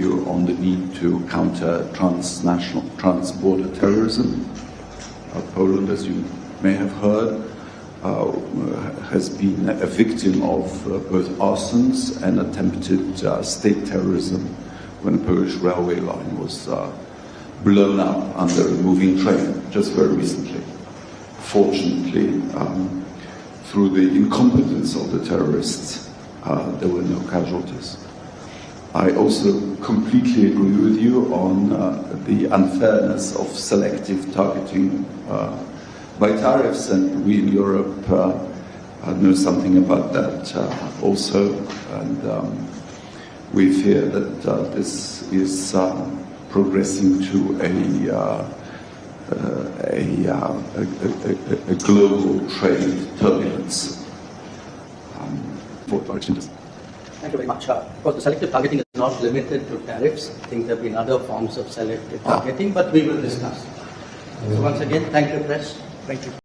you on the need to counter transnational, trans-border terrorism. Poland, as you may have heard, has been a victim of both arsons and attempted state terrorism when a Polish railway line was blown up under a moving train just very recently. Fortunately, through the incompetence of the terrorists, there were no casualties. I also completely agree with you on the unfairness of selective targeting by tariffs, and we in Europe know something about that also, and we fear that this is progressing to a global trade turbulence. Thank you very much. Of course, the selective targeting is not limited to tariffs. I think there have been other forms of selective targeting, but we will discuss. So once again, thank you, Press. Thank you.